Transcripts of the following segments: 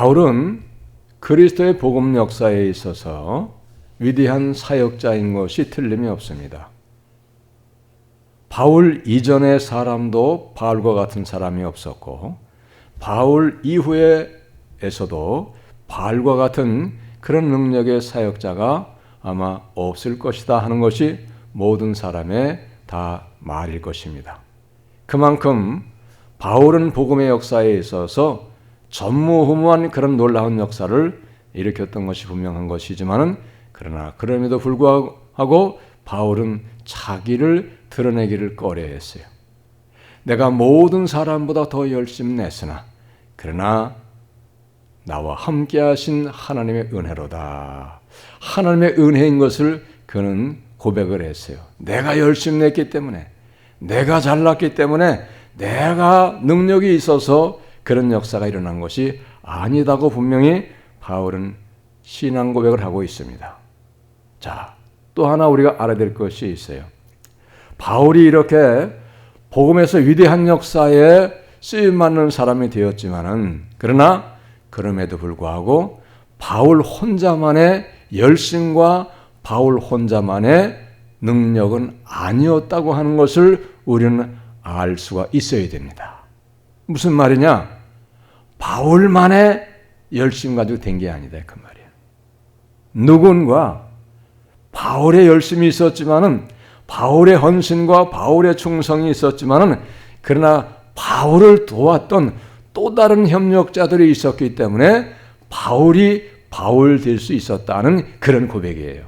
바울은 그리스도의 복음 역사에 있어서 위대한 사역자인 것이 틀림이 없습니다. 바울 이전의 사람도 바울과 같은 사람이 없었고 바울 이후에서도 바울과 같은 그런 능력의 사역자가 아마 없을 것이다 하는 것이 모든 사람의 다 말일 것입니다. 그만큼 바울은 복음의 역사에 있어서 전무후무한 그런 놀라운 역사를 일으켰던 것이 분명한 것이지만은 그러나 그럼에도 불구하고 바울은 자기를 드러내기를 꺼려했어요. 내가 모든 사람보다 더 열심히 냈으나 그러나 나와 함께 하신 하나님의 은혜로다. 하나님의 은혜인 것을 그는 고백을 했어요. 내가 열심히 냈기 때문에, 내가 잘났기 때문에, 내가 능력이 있어서 그런 역사가 일어난 것이 아니다고 분명히 바울은 신앙 고백을 하고 있습니다. 자, 또 하나 우리가 알아야 될 것이 있어요. 바울이 이렇게 복음에서 위대한 역사에 쓰임받는 사람이 되었지만은 그러나 그럼에도 불구하고 바울 혼자만의 열심과 바울 혼자만의 능력은 아니었다고 하는 것을 우리는 알 수가 있어야 됩니다. 무슨 말이냐? 바울만의 열심 가지고 된 게 아니다 그 말이에요. 누군가 바울의 열심이 있었지만은 바울의 헌신과 바울의 충성이 있었지만은 그러나 바울을 도왔던 또 다른 협력자들이 있었기 때문에 바울이 바울 될 수 있었다는 그런 고백이에요.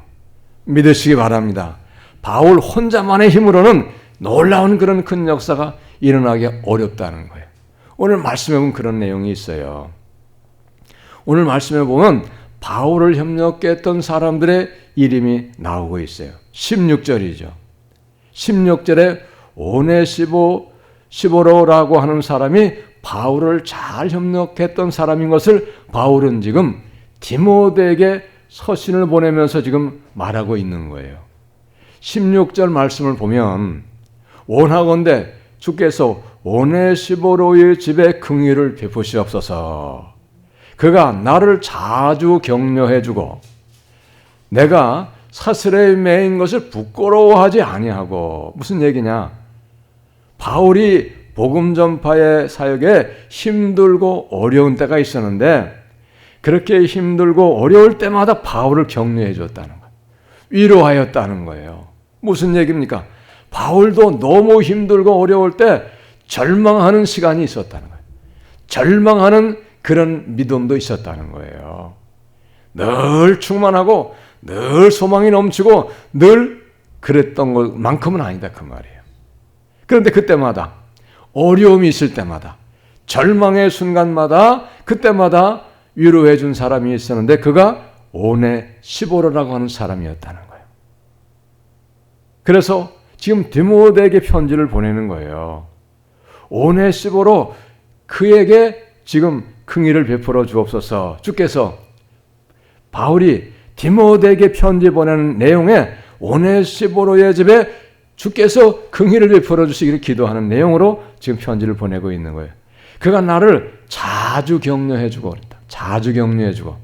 믿으시기 바랍니다. 바울 혼자만의 힘으로는 놀라운 그런 큰 역사가 일어나기 어렵다는 거예요. 오늘 말씀해 보면 그런 내용이 있어요. 오늘 말씀해 보면 바울을 협력했던 사람들의 이름이 나오고 있어요. 16절이죠. 16절에 오네시보로라고 하는 사람이 바울을 잘 협력했던 사람인 것을 바울은 지금 디모데에게 서신을 보내면서 지금 말하고 있는 거예요. 16절 말씀을 보면 원하건대 주께서 오네시보로의 집에 긍휼을 베푸시옵소서. 그가 나를 자주 격려해주고 내가 사슬에 매인 것을 부끄러워하지 아니하고. 무슨 얘기냐? 바울이 복음 전파의 사역에 힘들고 어려운 때가 있었는데 그렇게 힘들고 어려울 때마다 바울을 격려해 줬다는 거예요. 위로하였다는 거예요. 무슨 얘기입니까? 바울도 너무 힘들고 어려울 때 절망하는 시간이 있었다는 거예요. 절망하는 그런 믿음도 있었다는 거예요. 늘 충만하고 늘 소망이 넘치고 늘 그랬던 것만큼은 아니다 그 말이에요. 그런데 그때마다 어려움이 있을 때마다 절망의 순간마다 그때마다 위로해 준 사람이 있었는데 그가 오네시보로라고 하는 사람이었다는 거예요. 그래서 지금 디모데에게 편지를 보내는 거예요. 오네시보로 그에게 지금 긍휼을 베풀어 주옵소서. 주께서 바울이 디모데에게 편지 보내는 내용에 오네시보로의 집에 주께서 긍휼을 베풀어 주시기를 기도하는 내용으로 지금 편지를 보내고 있는 거예요. 그가 나를 자주 격려해주고 그랬다. 자주 격려해주고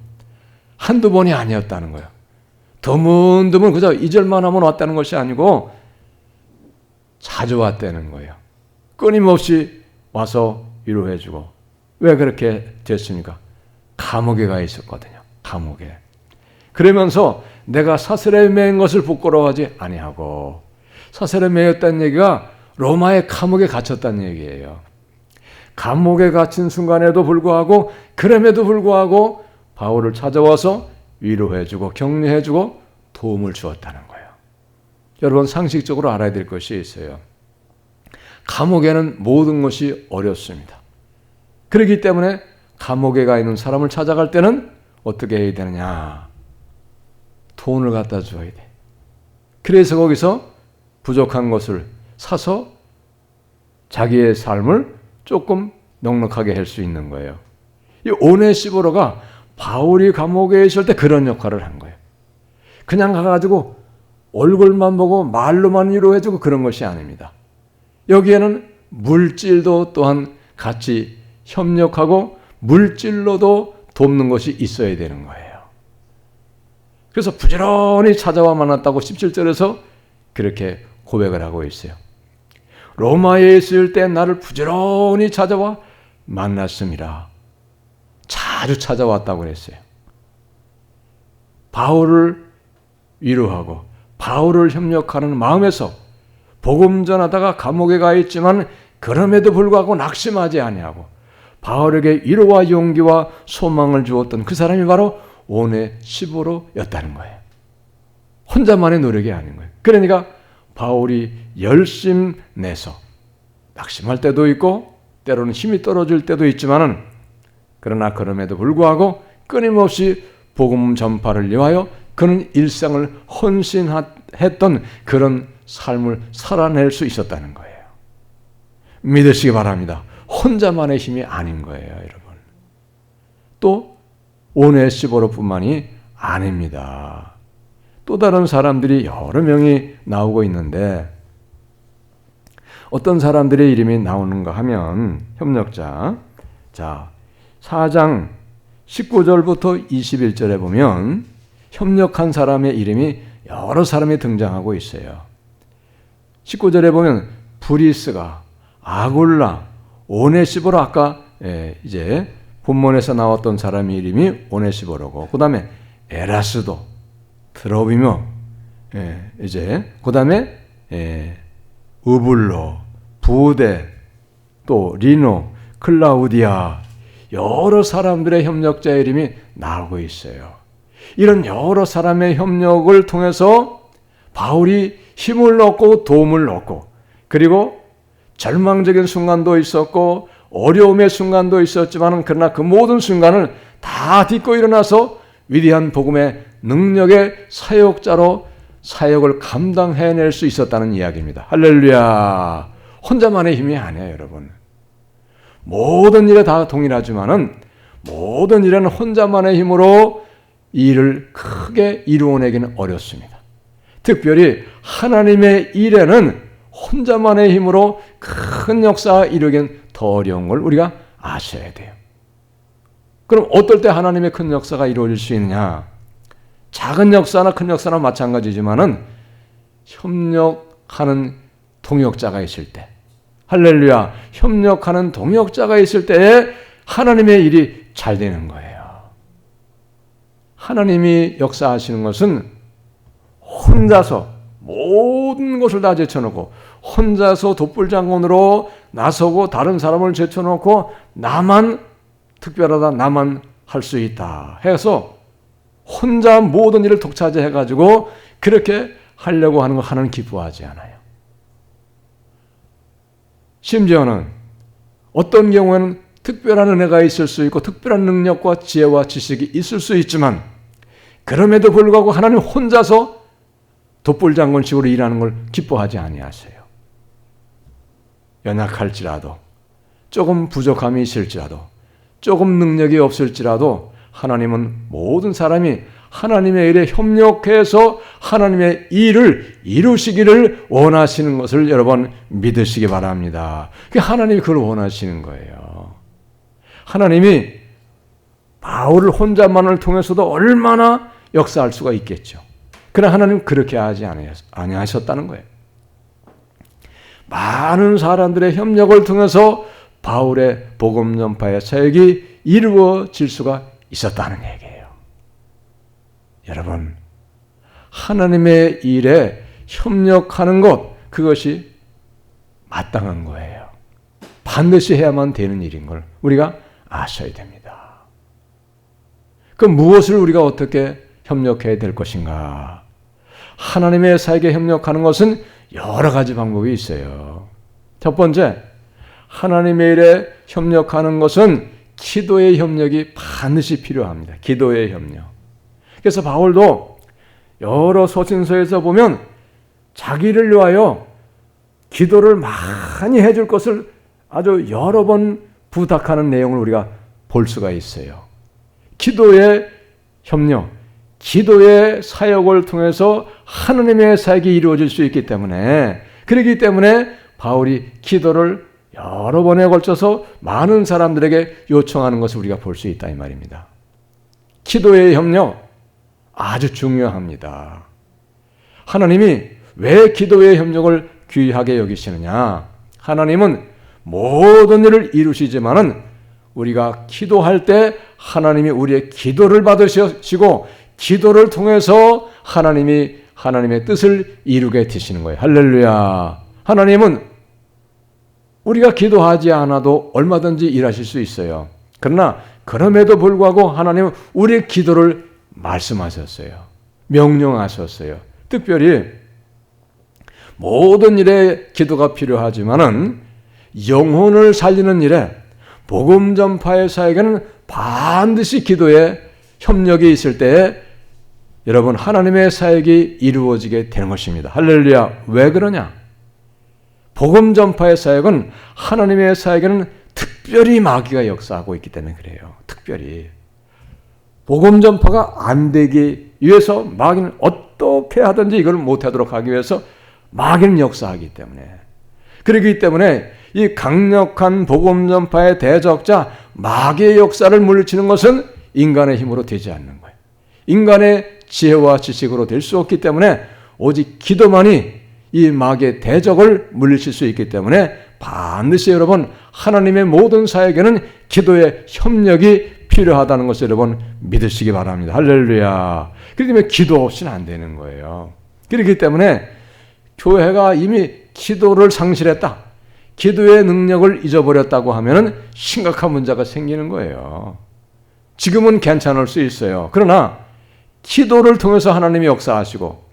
한두 번이 아니었다는 거예요. 드문드문 그저 잊을만 하면 왔다는 것이 아니고 자주 왔다는 거예요. 끊임없이 와서 위로해주고. 왜 그렇게 됐습니까? 감옥에 가 있었거든요. 감옥에. 그러면서 내가 사슬에 매인 것을 부끄러워하지 아니하고. 사슬에 매였다는 얘기가 로마의 감옥에 갇혔다는 얘기예요. 감옥에 갇힌 순간에도 불구하고 그럼에도 불구하고 바울을 찾아와서 위로해주고 격려해주고 도움을 주었다는 거예요. 여러분 상식적으로 알아야 될 것이 있어요. 감옥에는 모든 것이 어렵습니다. 그렇기 때문에 감옥에 가 있는 사람을 찾아갈 때는 어떻게 해야 되느냐? 돈을 갖다 줘야 돼. 그래서 거기서 부족한 것을 사서 자기의 삶을 조금 넉넉하게 할 수 있는 거예요. 이 오네시보로가 바울이 감옥에 있을 때 그런 역할을 한 거예요. 그냥 가가지고 얼굴만 보고 말로만 위로해주고 그런 것이 아닙니다. 여기에는 물질도 또한 같이 협력하고 물질로도 돕는 것이 있어야 되는 거예요. 그래서 부지런히 찾아와 만났다고 17절에서 그렇게 고백을 하고 있어요. 로마에 있을 때 나를 부지런히 찾아와 만났습니다. 자주 찾아왔다고 그랬어요. 바울을 위로하고 바울을 협력하는 마음에서 복음 전하다가 감옥에 가 있지만 그럼에도 불구하고 낙심하지 아니하고 바울에게 위로와 용기와 소망을 주었던 그 사람이 바로 오네시보로였다는 거예요. 혼자만의 노력이 아닌 거예요. 그러니까 바울이 열심내서 낙심할 때도 있고 때로는 힘이 떨어질 때도 있지만은 그러나 그럼에도 불구하고 끊임없이 복음 전파를 위하여 그는 일생을 헌신했던 그런 삶을 살아낼 수 있었다는 거예요. 믿으시기 바랍니다. 혼자만의 힘이 아닌 거예요, 여러분. 또 오네시보로뿐만이 아닙니다. 또 다른 사람들이 여러 명이 나오고 있는데 어떤 사람들의 이름이 나오는가 하면 협력자, 자 4장 19절부터 21절에 보면 협력한 사람의 이름이 여러 사람이 등장하고 있어요. 19절에 보면 브리스가, 아굴라, 오네시보로 아까 이제 본문에서 나왔던 사람의 이름이 오네시보로고 그 다음에 에라스도, 드로비모, 이제 그 다음에 우블로, 부데, 또 리노, 클라우디아 여러 사람들의 협력자의 이름이 나오고 있어요. 이런 여러 사람의 협력을 통해서 바울이 힘을 얻고 도움을 얻고 그리고 절망적인 순간도 있었고 어려움의 순간도 있었지만 그러나 그 모든 순간을 다 딛고 일어나서 위대한 복음의 능력의 사역자로 사역을 감당해낼 수 있었다는 이야기입니다. 할렐루야. 혼자만의 힘이 아니에요, 여러분. 모든 일에 다 동일하지만은 모든 일에는 혼자만의 힘으로 일을 크게 이루어내기는 어렵습니다. 특별히 하나님의 일에는 혼자만의 힘으로 큰 역사가 이루기는 더 어려운 걸 우리가 아셔야 돼요. 그럼 어떨 때 하나님의 큰 역사가 이루어질 수 있느냐? 작은 역사나 큰 역사나 마찬가지지만은 협력하는 동역자가 있을 때, 할렐루야, 협력하는 동역자가 있을 때에 하나님의 일이 잘 되는 거예요. 하나님이 역사하시는 것은 혼자서 모든 것을 다 제쳐놓고 혼자서 독불장군으로 나서고 다른 사람을 제쳐놓고 나만 특별하다, 나만 할 수 있다 해서 혼자 모든 일을 독차지해가지고 그렇게 하려고 하는 거 하나는 기뻐하지 않아요. 심지어는 어떤 경우에는 특별한 은혜가 있을 수 있고 특별한 능력과 지혜와 지식이 있을 수 있지만 그럼에도 불구하고 하나님 혼자서 독불장군식으로 일하는 걸 기뻐하지 아니하세요. 연약할지라도 조금 부족함이 있을지라도 조금 능력이 없을지라도 하나님은 모든 사람이 하나님의 일에 협력해서 하나님의 일을 이루시기를 원하시는 것을 여러분 믿으시기 바랍니다. 하나님이 그걸 원하시는 거예요. 하나님이 바울을 혼자만을 통해서도 얼마나 역사할 수가 있겠죠. 그러나 하나님은 그렇게 하지 아니하셨다는 거예요. 많은 사람들의 협력을 통해서 바울의 복음 전파의 사역이 이루어질 수가 있었다는 얘기예요. 여러분, 하나님의 일에 협력하는 것, 그것이 마땅한 거예요. 반드시 해야만 되는 일인 걸 우리가 아셔야 됩니다. 그럼 무엇을 우리가 어떻게 협력해야 될 것인가? 하나님의 사역에 협력하는 것은 여러 가지 방법이 있어요. 첫 번째, 하나님의 일에 협력하는 것은 기도의 협력이 반드시 필요합니다. 기도의 협력. 그래서 바울도 여러 서신서에서 보면 자기를 위하여 기도를 많이 해줄 것을 아주 여러 번 부탁하는 내용을 우리가 볼 수가 있어요. 기도의 협력, 기도의 사역을 통해서 하나님의 사역이 이루어질 수 있기 때문에, 그렇기 때문에 바울이 기도를 여러 번에 걸쳐서 많은 사람들에게 요청하는 것을 우리가 볼 수 있다 이 말입니다. 기도의 협력 아주 중요합니다. 하나님이 왜 기도의 협력을 귀하게 여기시느냐? 하나님은 모든 일을 이루시지만은 우리가 기도할 때 하나님이 우리의 기도를 받으시고 기도를 통해서 하나님의 뜻을 이루게 되시는 거예요. 할렐루야. 하나님은 우리가 기도하지 않아도 얼마든지 일하실 수 있어요. 그러나 그럼에도 불구하고 하나님은 우리의 기도를 말씀하셨어요. 명령하셨어요. 특별히 모든 일에 기도가 필요하지만은 영혼을 살리는 일에 복음 전파의 사역에는 반드시 기도에 협력이 있을 때에 여러분 하나님의 사역이 이루어지게 되는 것입니다. 할렐루야. 왜 그러냐? 복음 전파의 사역은 하나님의 사역에는 특별히 마귀가 역사하고 있기 때문에 그래요. 특별히. 복음 전파가 안 되기 위해서 마귀는 어떻게 하든지 이걸 못하도록 하기 위해서 마귀는 역사하기 때문에. 그렇기 때문에 이 강력한 복음 전파의 대적자 마귀의 역사를 물리치는 것은 인간의 힘으로 되지 않는 거예요. 인간의 지혜와 지식으로 될 수 없기 때문에 오직 기도만이 이 마귀의 대적을 물리칠 수 있기 때문에 반드시 여러분 하나님의 모든 사역에는 기도의 협력이 필요하다는 것을 여러분 믿으시기 바랍니다. 할렐루야. 그렇기 때문에 기도 없이는 안 되는 거예요. 그렇기 때문에 교회가 이미 기도를 상실했다. 기도의 능력을 잊어버렸다고 하면 심각한 문제가 생기는 거예요. 지금은 괜찮을 수 있어요. 그러나 기도를 통해서 하나님이 역사하시고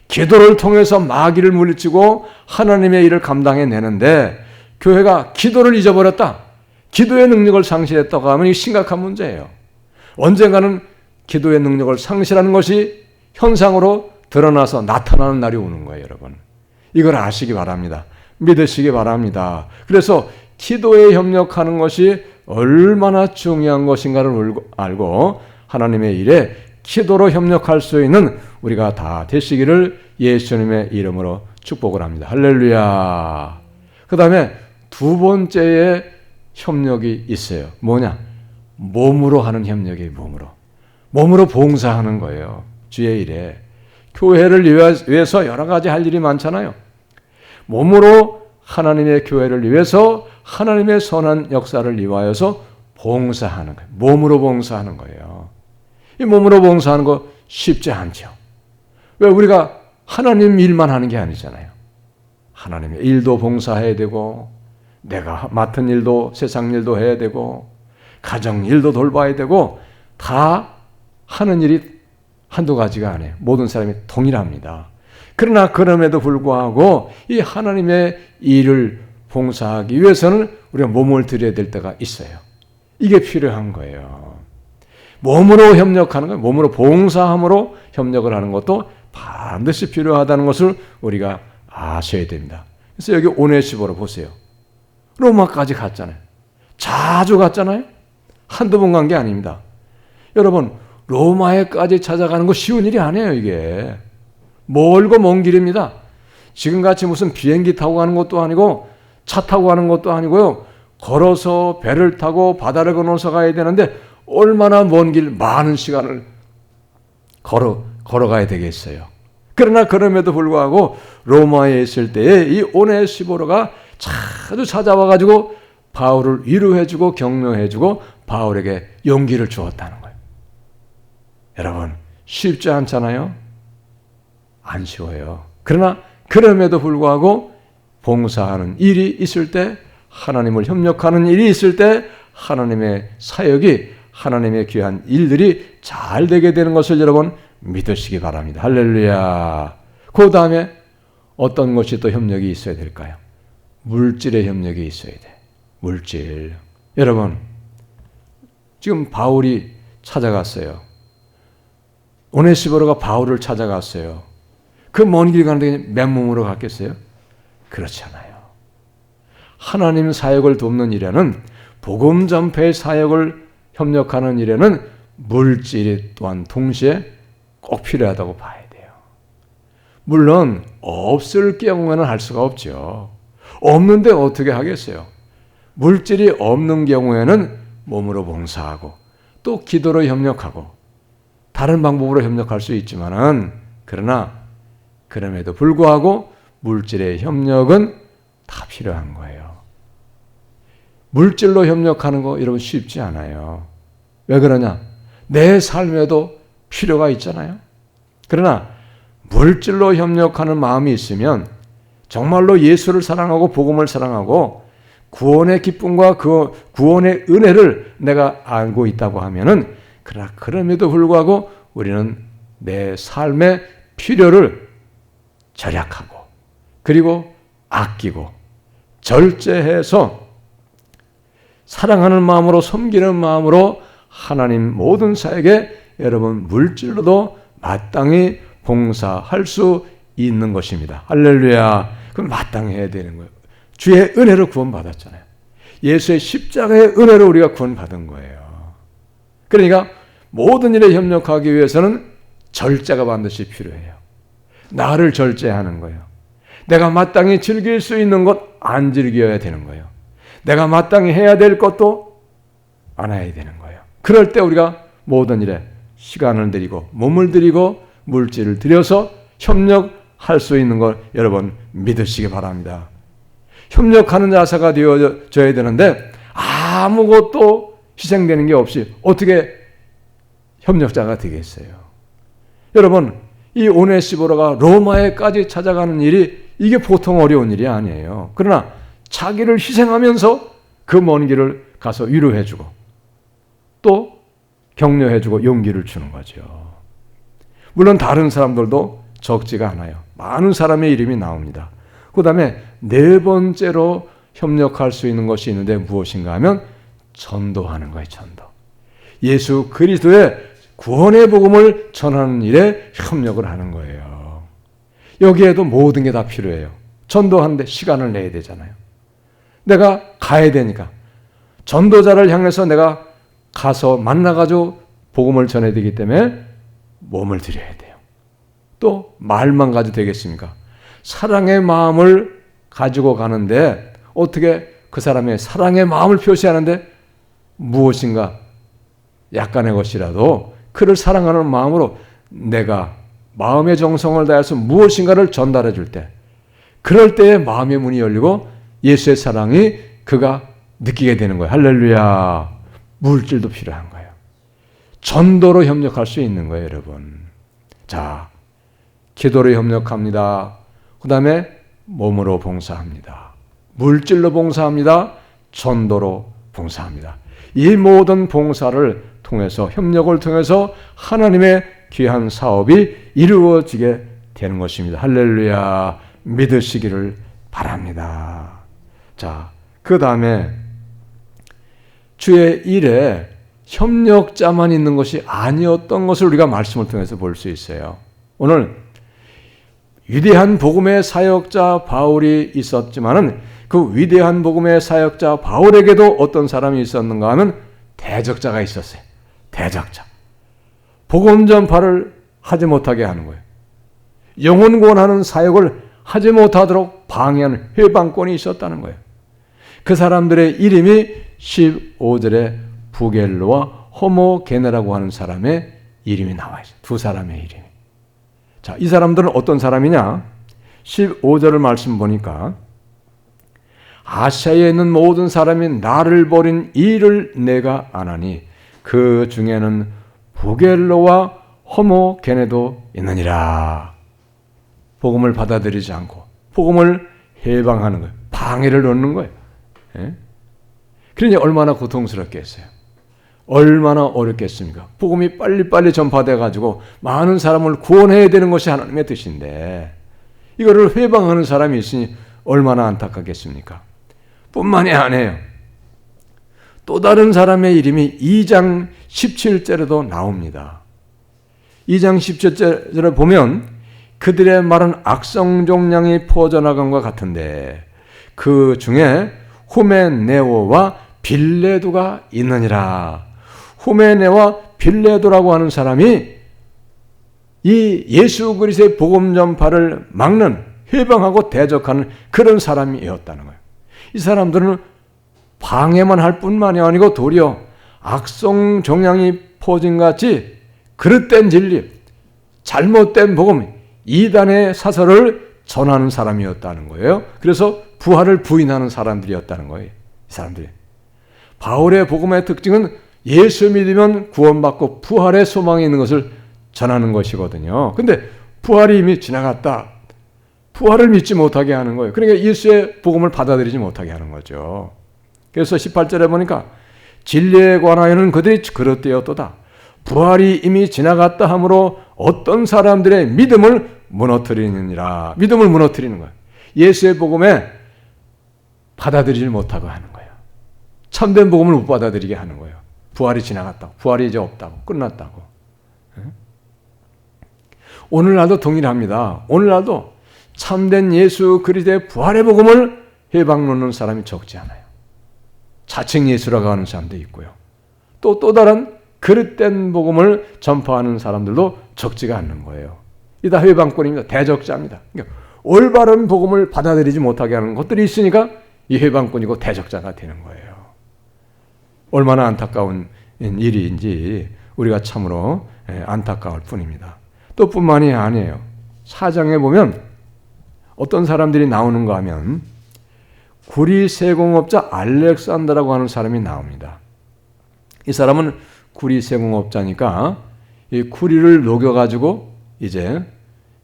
기도를 통해서 마귀를 물리치고 하나님의 일을 감당해내는데 교회가 기도를 잊어버렸다. 기도의 능력을 상실했다고 하면 이 심각한 문제예요. 언젠가는 기도의 능력을 상실하는 것이 현상으로 드러나서 나타나는 날이 오는 거예요, 여러분. 이걸 아시기 바랍니다. 믿으시기 바랍니다. 그래서 기도에 협력하는 것이 얼마나 중요한 것인가를 알고 하나님의 일에 기도로 협력할 수 있는 우리가 다 되시기를 예수님의 이름으로 축복을 합니다. 할렐루야. 그 다음에 두 번째의 협력이 있어요. 뭐냐? 몸으로 하는 협력이 몸으로 봉사하는 거예요. 주의 일에. 교회를 위해서 여러 가지 할 일이 많잖아요. 몸으로 하나님의 교회를 위해서 하나님의 선한 역사를 위하여서 봉사하는 거예요. 몸으로 봉사하는 거예요. 이 몸으로 봉사하는 거 쉽지 않죠. 왜 우리가 하나님 일만 하는 게 아니잖아요. 하나님의 일도 봉사해야 되고 내가 맡은 일도 세상 일도 해야 되고 가정 일도 돌봐야 되고 다 하는 일이 한두 가지가 아니에요. 모든 사람이 동일합니다. 그러나 그럼에도 불구하고 이 하나님의 일을 봉사하기 위해서는 우리가 몸을 들여야 될 때가 있어요. 이게 필요한 거예요. 몸으로 협력하는 것, 몸으로 봉사함으로 협력을 하는 것도 반드시 필요하다는 것을 우리가 아셔야 됩니다. 그래서 여기 오네시보로 보세요. 로마까지 갔잖아요. 자주 갔잖아요. 한두 번 간 게 아닙니다. 여러분, 로마에까지 찾아가는 거 쉬운 일이 아니에요, 이게. 멀고 먼 길입니다. 지금같이 무슨 비행기 타고 가는 것도 아니고 차 타고 가는 것도 아니고요. 걸어서 배를 타고 바다를 건너서 가야 되는데 얼마나 먼 길 많은 시간을 걸어가야 되겠어요. 그러나 그럼에도 불구하고 로마에 있을 때에 이 오네시보로가 자주 찾아와가지고 바울을 위로해주고 격려해주고 바울에게 용기를 주었다는 거예요. 여러분 쉽지 않잖아요. 안 쉬워요. 그러나 그럼에도 불구하고 봉사하는 일이 있을 때 하나님을 협력하는 일이 있을 때 하나님의 사역이 하나님의 귀한 일들이 잘 되게 되는 것을 여러분 믿으시기 바랍니다. 할렐루야. 그 다음에 어떤 것이 또 협력이 있어야 될까요? 물질의 협력이 있어야 돼. 물질. 여러분 지금 바울이 찾아갔어요. 오네시보로가 바울을 찾아갔어요. 그 먼 길 가는데 맨몸으로 갔겠어요? 그렇지 않아요. 하나님 사역을 돕는 일에는 복음 전파의 사역을 협력하는 일에는 물질이 또한 동시에 꼭 필요하다고 봐야 돼요. 물론 없을 경우에는 할 수가 없죠. 없는데 어떻게 하겠어요? 물질이 없는 경우에는 몸으로 봉사하고 또 기도로 협력하고 다른 방법으로 협력할 수 있지만은 그러나 그럼에도 불구하고 물질의 협력은 다 필요한 거예요. 물질로 협력하는 거 여러분 쉽지 않아요. 왜 그러냐? 내 삶에도 필요가 있잖아요. 그러나 물질로 협력하는 마음이 있으면 정말로 예수를 사랑하고 복음을 사랑하고 구원의 기쁨과 그 구원의 은혜를 내가 알고 있다고 하면은 그러나 그럼에도 불구하고 우리는 내 삶의 필요를 절약하고 그리고 아끼고 절제해서 사랑하는 마음으로 섬기는 마음으로 하나님 모든 사에게 여러분 물질로도 마땅히 봉사할 수 있는 것입니다. 할렐루야. 그럼 마땅히 해야 되는 거예요. 주의 은혜로 구원받았잖아요. 예수의 십자가의 은혜로 우리가 구원받은 거예요. 그러니까 모든 일에 협력하기 위해서는 절제가 반드시 필요해요. 나를 절제하는 거예요. 내가 마땅히 즐길 수 있는 것 안 즐겨야 되는 거예요. 내가 마땅히 해야 될 것도 안 해야 되는 거예요. 그럴 때 우리가 모든 일에 시간을 들이고 몸을 들이고 물질을 들여서 협력할 수 있는 걸 여러분 믿으시기 바랍니다. 협력하는 자세가 되어져야 되는데 아무것도 희생되는 게 없이 어떻게 협력자가 되겠어요? 여러분 이 오네시보로가 로마에까지 찾아가는 일이 이게 보통 어려운 일이 아니에요. 그러나 자기를 희생하면서 그 먼 길을 가서 위로해주고 또 격려해주고 용기를 주는 거죠. 물론 다른 사람들도 적지가 않아요. 많은 사람의 이름이 나옵니다. 그 다음에 네 번째로 협력할 수 있는 것이 있는데 무엇인가 하면 전도하는 거예요. 전도. 예수 그리스도의 구원의 복음을 전하는 일에 협력을 하는 거예요. 여기에도 모든 게 다 필요해요. 전도하는데 시간을 내야 되잖아요. 내가 가야 되니까. 전도자를 향해서 내가 가서 만나가지고 복음을 전해야 되기 때문에 몸을 드려야 돼요. 또 말만 가지고 되겠습니까? 사랑의 마음을 가지고 가는데 어떻게 그 사람의 사랑의 마음을 표시하는데 무엇인가 약간의 것이라도 그를 사랑하는 마음으로 내가 마음의 정성을 다해서 무엇인가를 전달해 줄 때 그럴 때에 마음의 문이 열리고 예수의 사랑이 그가 느끼게 되는 거예요. 할렐루야. 물질도 필요한 거예요. 전도로 협력할 수 있는 거예요, 여러분. 자, 기도로 협력합니다. 그 다음에 몸으로 봉사합니다. 물질로 봉사합니다. 전도로 봉사합니다. 이 모든 봉사를 통해서 협력을 통해서 하나님의 귀한 사업이 이루어지게 되는 것입니다. 할렐루야. 믿으시기를 바랍니다. 자, 그 다음에 주의 일에 협력자만 있는 것이 아니었던 것을 우리가 말씀을 통해서 볼 수 있어요. 오늘 위대한 복음의 사역자 바울이 있었지만은 그 위대한 복음의 사역자 바울에게도 어떤 사람이 있었는가 하면 대적자가 있었어요. 대적자. 복음 전파를 하지 못하게 하는 거예요. 영혼 구원하는 사역을 하지 못하도록 방해하는 회방권이 있었다는 거예요. 그 사람들의 이름이 15절에 부겔로와 호모게네라고 하는 사람의 이름이 나와 있어요. 두 사람의 이름이. 자, 이 사람들은 어떤 사람이냐? 15절을 말씀 보니까 아시아에 있는 모든 사람이 나를 버린 일을 내가 아나니 그 중에는 부겔로와 호모게네도 있느니라. 복음을 받아들이지 않고 복음을 해방하는 거예요. 방해를 놓는 거예요. 예? 그러니 얼마나 고통스럽겠어요. 얼마나 어렵겠습니까? 복음이 빨리빨리 전파돼 가지고 많은 사람을 구원해야 되는 것이 하나님의 뜻인데 이거를 회방하는 사람이 있으니 얼마나 안타깝겠습니까? 뿐만이 아니에요. 또 다른 사람의 이름이 2장 17절에도 나옵니다. 2장 17절을 보면 그들의 말은 악성종량이 퍼져나간과 같은데 그 중에 후메네오와 빌레도가 있느니라. 후메네와 빌레도라고 하는 사람이 이 예수 그리스도의 복음 전파를 막는 회방하고 대적하는 그런 사람이었다는 거예요. 이 사람들은 방해만 할 뿐만이 아니고 도리어 악성 종양이 퍼진 같이 그릇된 진리, 잘못된 복음, 이단의 사설을 전하는 사람이었다는 거예요. 그래서 부활을 부인하는 사람들이었다는 거예요. 이 사람들이. 바울의 복음의 특징은 예수 믿으면 구원받고 부활의 소망이 있는 것을 전하는 것이거든요. 근데 부활이 이미 지나갔다. 부활을 믿지 못하게 하는 거예요. 그러니까 예수의 복음을 받아들이지 못하게 하는 거죠. 그래서 18절에 보니까 진리에 관하여는 그들이 그릇되었도다. 부활이 이미 지나갔다 하므로 어떤 사람들의 믿음을 무너뜨리느니라. 믿음을 무너뜨리는 거예요. 예수의 복음에 받아들이지 못하고 하는 거예요. 참된 복음을 못 받아들이게 하는 거예요. 부활이 지나갔다고. 부활이 이제 없다고. 끝났다고. 오늘날도 동일합니다. 오늘날도 참된 예수 그리스도의 부활의 복음을 해방 놓는 사람이 적지 않아요. 자칭 예수라고 하는 사람도 있고요. 또 다른 그릇된 복음을 전파하는 사람들도 적지가 않는 거예요. 이 다 해방꾼입니다. 대적자입니다. 그러니까 올바른 복음을 받아들이지 못하게 하는 것들이 있으니까 이 해방꾼이고 대적자가 되는 거예요. 얼마나 안타까운 일인지 우리가 참으로 안타까울 뿐입니다. 또 뿐만이 아니에요. 사장에 보면 어떤 사람들이 나오는가 하면 구리 세공업자 알렉산더라고 하는 사람이 나옵니다. 이 사람은 구리 세공업자니까 이 구리를 녹여가지고 이제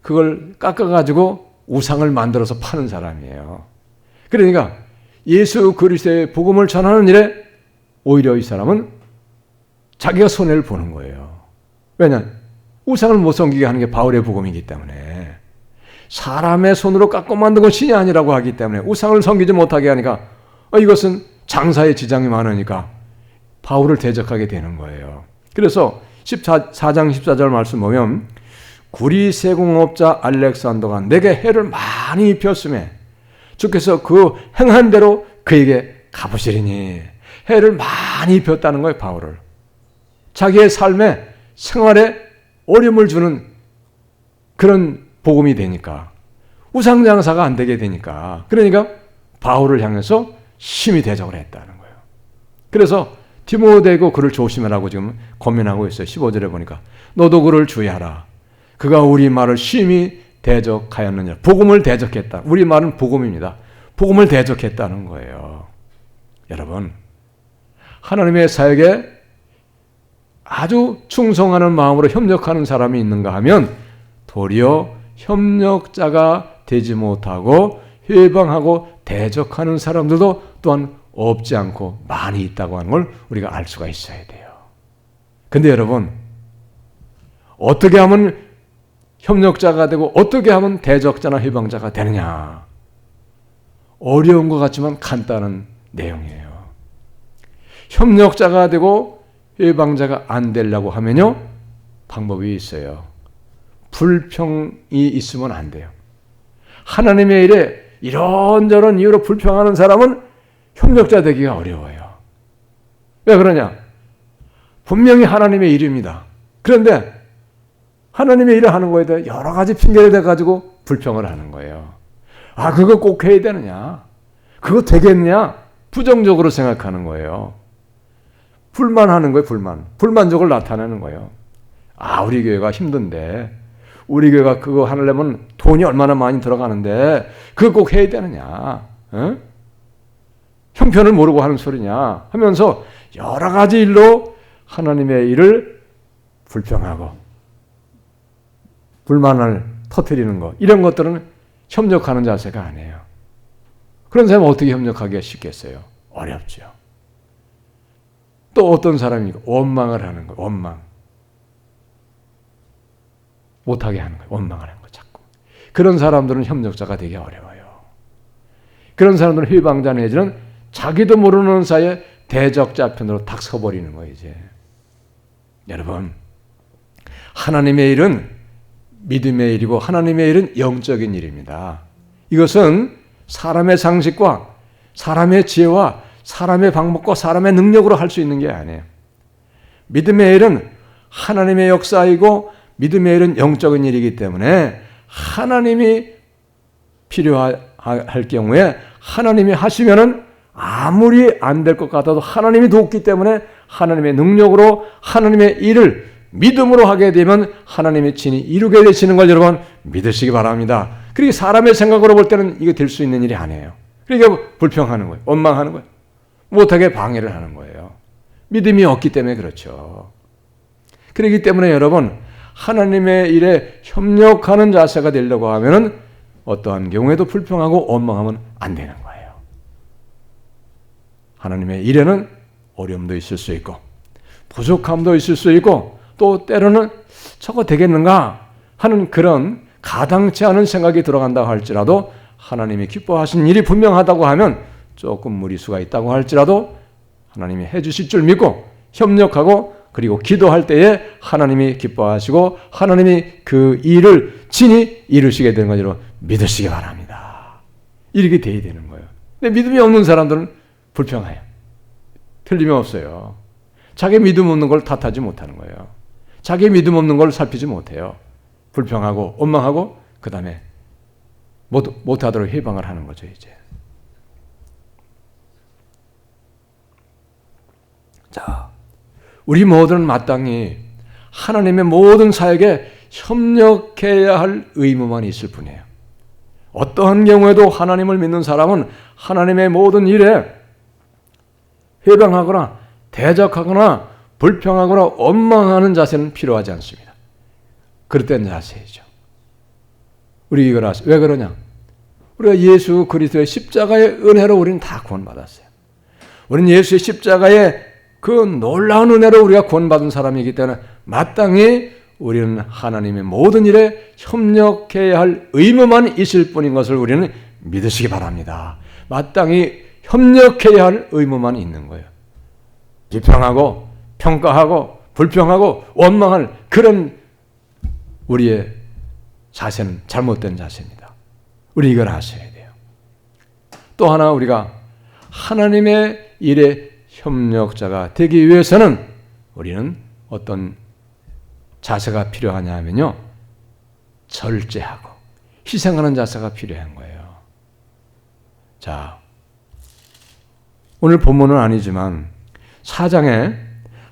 그걸 깎아가지고 우상을 만들어서 파는 사람이에요. 그러니까 예수 그리스도의 복음을 전하는 일에 오히려 이 사람은 자기가 손해를 보는 거예요. 왜냐? 우상을 못 섬기게 하는 게 바울의 복음이기 때문에 사람의 손으로 깎고 만든 건 신이 아니라고 하기 때문에 우상을 섬기지 못하게 하니까 이것은 장사에 지장이 많으니까 바울을 대적하게 되는 거예요. 그래서 4장 14절 말씀 보면 구리 세공업자 알렉산더가 내게 해를 많이 입혔음에 주께서 그 행한 대로 그에게 갚으시리니 해를 많이 입혔다는 거예요. 바울을. 자기의 삶에 생활에 어려움을 주는 그런 복음이 되니까 우상장사가 안 되게 되니까 그러니까 바울을 향해서 심히 대적을 했다는 거예요. 그래서 디모데고 그를 조심하라고 지금 권면하고 있어요. 15절에 보니까 너도 그를 주의하라. 그가 우리 말을 심히 대적하였느냐. 복음을 대적했다. 우리 말은 복음입니다. 복음을 대적했다는 거예요. 여러분, 하나님의 사역에 아주 충성하는 마음으로 협력하는 사람이 있는가 하면 도리어 협력자가 되지 못하고 회방하고 대적하는 사람들도 또한 없지 않고 많이 있다고 하는 걸 우리가 알 수가 있어야 돼요. 근데 여러분, 어떻게 하면 협력자가 되고 어떻게 하면 대적자나 회방자가 되느냐? 어려운 것 같지만 간단한 내용이에요. 협력자가 되고 회방자가 안 되려고 하면요, 방법이 있어요. 불평이 있으면 안 돼요. 하나님의 일에 이런저런 이유로 불평하는 사람은 협력자 되기가 어려워요. 왜 그러냐? 분명히 하나님의 일입니다. 그런데 하나님의 일을 하는 거에 대해 여러 가지 핑계를 대가지고 불평을 하는 거예요. 아, 그거 꼭 해야 되느냐? 그거 되겠냐? 부정적으로 생각하는 거예요. 불만하는 거예요, 불만. 불만족을 나타내는 거예요. 아, 우리 교회가 힘든데, 우리 교회가 그거 하려면 돈이 얼마나 많이 들어가는데, 그거 꼭 해야 되느냐? 어? 형편을 모르고 하는 소리냐? 하면서 여러 가지 일로 하나님의 일을 불평하고, 불만을 터뜨리는 것, 이런 것들은 협력하는 자세가 아니에요. 그런 사람은 어떻게 협력하기가 쉽겠어요? 어렵죠. 또 어떤 사람이 원망을 하는 거예요. 원망. 못하게 하는 거예요. 원망을 하는 거 자꾸. 그런 사람들은 협력자가 되기 어려워요. 그런 사람들은 회방자 내지는 자기도 모르는 사이에 대적자 편으로 딱 서버리는 거예요. 이제. 여러분, 하나님의 일은 믿음의 일이고 하나님의 일은 영적인 일입니다. 이것은 사람의 상식과 사람의 지혜와 사람의 방법과 사람의 능력으로 할 수 있는 게 아니에요. 믿음의 일은 하나님의 역사이고 믿음의 일은 영적인 일이기 때문에 하나님이 필요할 경우에 하나님이 하시면은 아무리 안 될 것 같아도 하나님이 돕기 때문에 하나님의 능력으로 하나님의 일을 믿음으로 하게 되면 하나님의 친히 이루게 되시는 걸 여러분 믿으시기 바랍니다. 그러니까 사람의 생각으로 볼 때는 이게 될 수 있는 일이 아니에요. 그러니까 불평하는 거예요. 원망하는 거예요. 못하게 방해를 하는 거예요. 믿음이 없기 때문에 그렇죠. 그렇기 때문에 여러분 하나님의 일에 협력하는 자세가 되려고 하면은 어떠한 경우에도 불평하고 원망하면 안 되는 거예요. 하나님의 일에는 어려움도 있을 수 있고 부족함도 있을 수 있고 또 때로는 저거 되겠는가 하는 그런 가당치 않은 생각이 들어간다고 할지라도 하나님이 기뻐하신 일이 분명하다고 하면 조금 무리수가 있다고 할지라도 하나님이 해주실 줄 믿고 협력하고 그리고 기도할 때에 하나님이 기뻐하시고 하나님이 그 일을 친히 이루시게 되는 것으로 믿으시기 바랍니다. 이렇게 돼야 되는 거예요. 근데 믿음이 없는 사람들은 불평해요. 틀림없어요. 자기 믿음 없는 걸 탓하지 못하는 거예요. 자기 믿음 없는 걸 살피지 못해요. 불평하고 원망하고 그 다음에 못하도록 해방을 하는 거죠. 이제 자, 우리 모두는 마땅히 하나님의 모든 사역에 협력해야 할 의무만 있을 뿐이에요. 어떠한 경우에도 하나님을 믿는 사람은 하나님의 모든 일에 회방하거나 대적하거나 불평하거나 원망하는 자세는 필요하지 않습니다. 그릇된 자세이죠. 우리 이걸 왜 그러냐? 우리가 예수 그리스도의 십자가의 은혜로 우리는 다 구원받았어요. 우리는 예수의 십자가의 그 놀라운 은혜로 우리가 구원받은 사람이기 때문에 마땅히 우리는 하나님의 모든 일에 협력해야 할 의무만 있을 뿐인 것을 우리는 믿으시기 바랍니다. 마땅히 협력해야 할 의무만 있는 거예요. 비평하고 평가하고 불평하고 원망할 그런 우리의 자세는 잘못된 자세입니다. 우리 이걸 아셔야 돼요. 또 하나 우리가 하나님의 일에 협력자가 되기 위해서는 우리는 어떤 자세가 필요하냐 하면요. 절제하고 희생하는 자세가 필요한 거예요. 자, 오늘 본문은 아니지만 4장에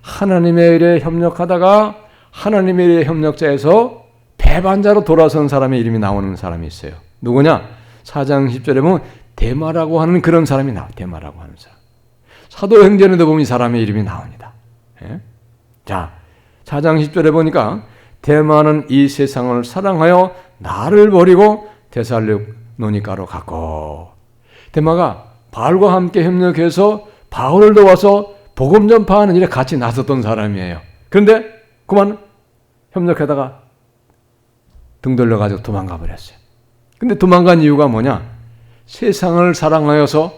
하나님의 일에 협력하다가 하나님의 일에 협력자에서 배반자로 돌아선 사람의 이름이 나오는 사람이 있어요. 누구냐? 4장 10절에 보면 데마라고 하는 그런 사람이 나와요. 데마라고 하는 사람. 사도행전에도 보면 이 사람의 이름이 나옵니다. 예? 자, 4장 10절에 보니까 데마는 이 세상을 사랑하여 나를 버리고 데살로니가로 갔고, 데마가 바울과 함께 협력해서 바울을 도와서 복음 전파하는 일에 같이 나섰던 사람이에요. 그런데 그만 협력하다가 등 돌려가지고 도망가 버렸어요. 근데 도망간 이유가 뭐냐? 세상을 사랑하여서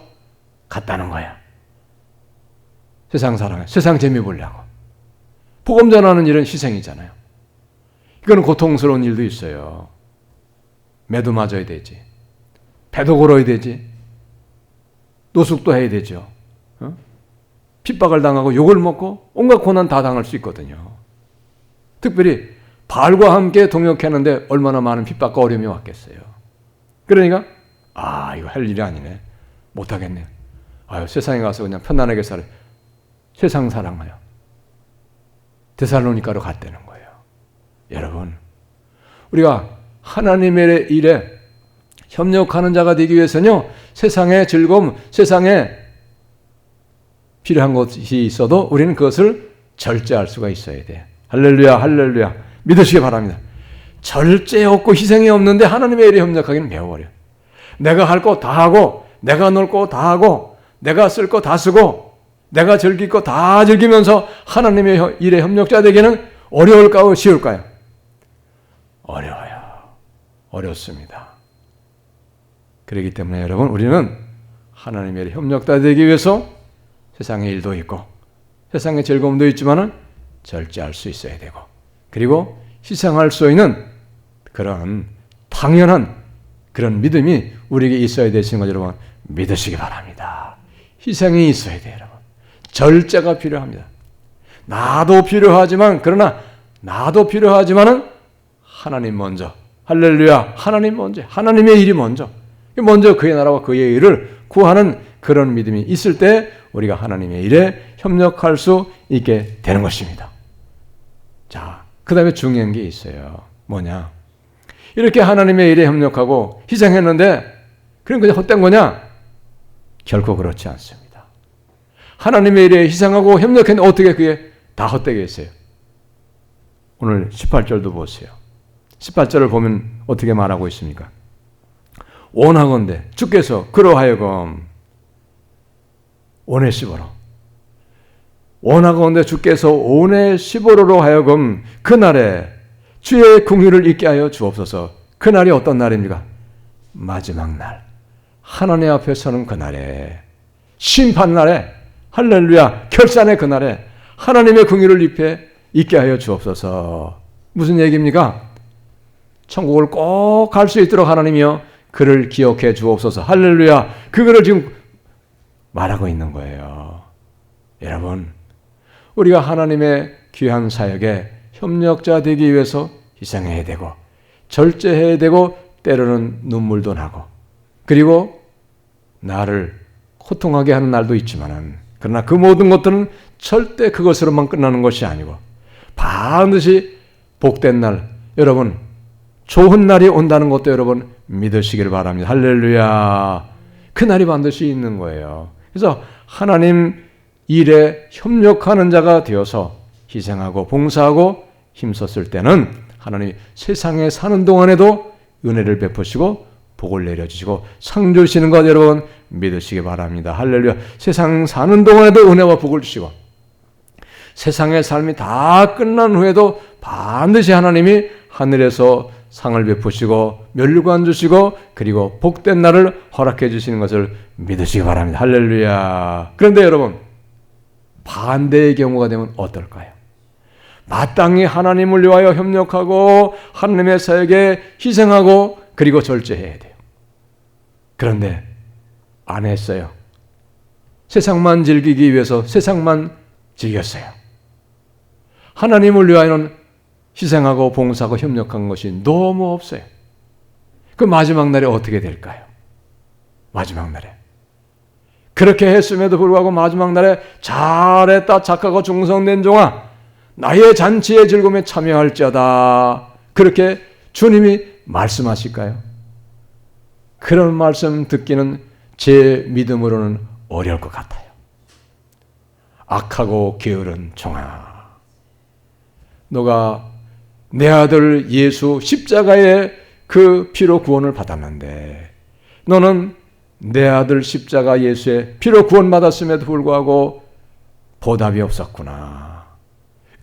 갔다는 거야. 세상 사랑해. 세상 재미 보려고. 복음 전하는 일은 희생이잖아요. 이거는 고통스러운 일도 있어요. 매도 맞아야 되지. 배도 걸어야 되지. 노숙도 해야 되죠. 핍박을 당하고 욕을 먹고 온갖 고난 다 당할 수 있거든요. 특별히 바울과 함께 동역했는데 얼마나 많은 핍박과 어려움이 왔겠어요. 그러니까 이거 할 일이 아니네. 못하겠네. 세상에 가서 그냥 편안하게 살아. 세상 사랑하여 데살로니가로 갔다는 거예요. 여러분, 우리가 하나님의 일에 협력하는 자가 되기 위해서는요, 세상의 즐거움, 세상에 필요한 것이 있어도 우리는 그것을 절제할 수가 있어야 돼. 할렐루야, 할렐루야. 믿으시기 바랍니다. 절제 없고 희생이 없는데 하나님의 일에 협력하기는 매우 어려워요. 내가 할 거 다 하고, 내가 놀 거 다 하고, 내가 쓸 거 다 쓰고, 내가 즐길 거 다 즐기면서 하나님의 일에 협력자 되기는 어려울까요? 쉬울까요? 어려워요. 어렵습니다. 그렇기 때문에 여러분, 우리는 하나님의 일에 협력자 되기 위해서 세상의 일도 있고 세상의 즐거움도 있지만은 절제할 수 있어야 되고, 그리고 희생할 수 있는 그런 당연한 그런 믿음이 우리에게 있어야 되시는 것 여러분 믿으시기 바랍니다. 희생이 있어야 돼요, 여러분. 절제가 필요합니다. 나도 필요하지만은 하나님 먼저. 할렐루야. 하나님 먼저. 하나님의 일이 먼저 그의 나라와 그의 일을 구하는 그런 믿음이 있을 때 우리가 하나님의 일에 협력할 수 있게 되는 것입니다. 자, 그 다음에 중요한 게 있어요. 뭐냐? 이렇게 하나님의 일에 협력하고 희생했는데 그럼 그냥 헛된 거냐? 결코 그렇지 않습니다. 하나님의 일에 희생하고 협력했는데 어떻게 그게 다 헛되게 했어요? 오늘 18절도 보세요. 18절을 보면 어떻게 말하고 있습니까? 원하건대 주께서 그러하여금 오네시보로 원하건대 주께서 오네시보로로 하여금 그날에 주의 긍휼을 잊게 하여 주옵소서. 그날이 어떤 날입니까? 마지막 날. 하나님 앞에 서는 그날에 심판날에 할렐루야 결산의 그날에 하나님의 긍휼을 잊게 하여 주옵소서. 무슨 얘기입니까? 천국을 꼭 갈 수 있도록 하나님이여 그를 기억해 주옵소서. 할렐루야. 그거를 지금 말하고 있는 거예요. 여러분, 우리가 하나님의 귀한 사역에 협력자 되기 위해서 희생해야 되고 절제해야 되고 때로는 눈물도 나고 그리고 나를 고통하게 하는 날도 있지만은 그러나 그 모든 것들은 절대 그것으로만 끝나는 것이 아니고 반드시 복된 날, 여러분 좋은 날이 온다는 것도 여러분 믿으시길 바랍니다. 할렐루야. 그 날이 반드시 있는 거예요. 그래서 하나님 일에 협력하는 자가 되어서 희생하고 봉사하고 힘썼을 때는 하나님이 세상에 사는 동안에도 은혜를 베푸시고 복을 내려주시고 상 주시는 것 여러분 믿으시기 바랍니다. 할렐루야. 세상 사는 동안에도 은혜와 복을 주시고 세상의 삶이 다 끝난 후에도 반드시 하나님이 하늘에서 상을 베푸시고 면류관 주시고 그리고 복된 날을 허락해 주시는 것을 믿으시기 바랍니다. 할렐루야. 그런데 여러분 반대의 경우가 되면 어떨까요? 마땅히 하나님을 위하여 협력하고 하나님의 사역에 희생하고 그리고 절제해야 돼요. 그런데 안 했어요. 세상만 즐기기 위해서 세상만 즐겼어요. 하나님을 위하여는 희생하고 봉사하고 협력한 것이 너무 없어요. 그 마지막 날에 어떻게 될까요? 마지막 날에 그렇게 했음에도 불구하고 마지막 날에 잘했다 착하고 충성된 종아 나의 잔치의 즐거움에 참여할지어다 그렇게 주님이 말씀하실까요? 그런 말씀 듣기는 제 믿음으로는 어려울 것 같아요. 악하고 게으른 종아 너가 내 아들 예수 십자가의 그 피로 구원을 받았는데 너는 내 아들 십자가 예수의 피로 구원받았음에도 불구하고 보답이 없었구나.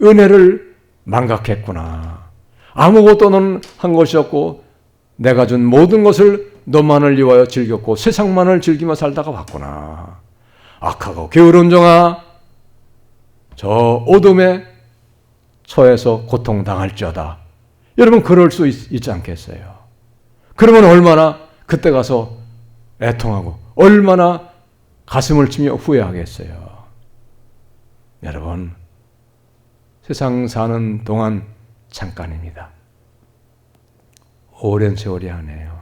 은혜를 망각했구나. 아무것도 너는 한 것이 없고 내가 준 모든 것을 너만을 위하여 즐겼고 세상만을 즐기며 살다가 왔구나. 악하고 게으른 종아 저 어둠에 처해서 고통당할지어다. 여러분 그럴 수 있지 않겠어요? 그러면 얼마나 그때 가서 애통하고 얼마나 가슴을 치며 후회하겠어요. 여러분 세상 사는 동안 잠깐입니다. 오랜 세월이 아니에요.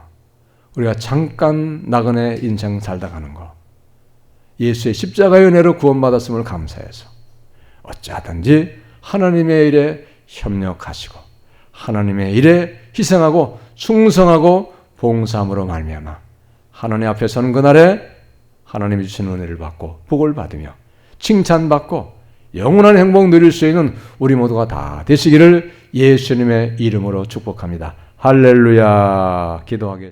우리가 잠깐 나그네 인생 살다 가는 거 예수의 십자가의 은혜로 구원받았음을 감사해서 어찌하든지 하나님의 일에 협력하시고 하나님의 일에 희생하고 충성하고 봉사함으로 말미암아 하나님 앞에 서는 그날에 하나님이 주신 은혜를 받고 복을 받으며 칭찬받고 영원한 행복 누릴 수 있는 우리 모두가 다 되시기를 예수님의 이름으로 축복합니다. 할렐루야. 기도하겠습니다.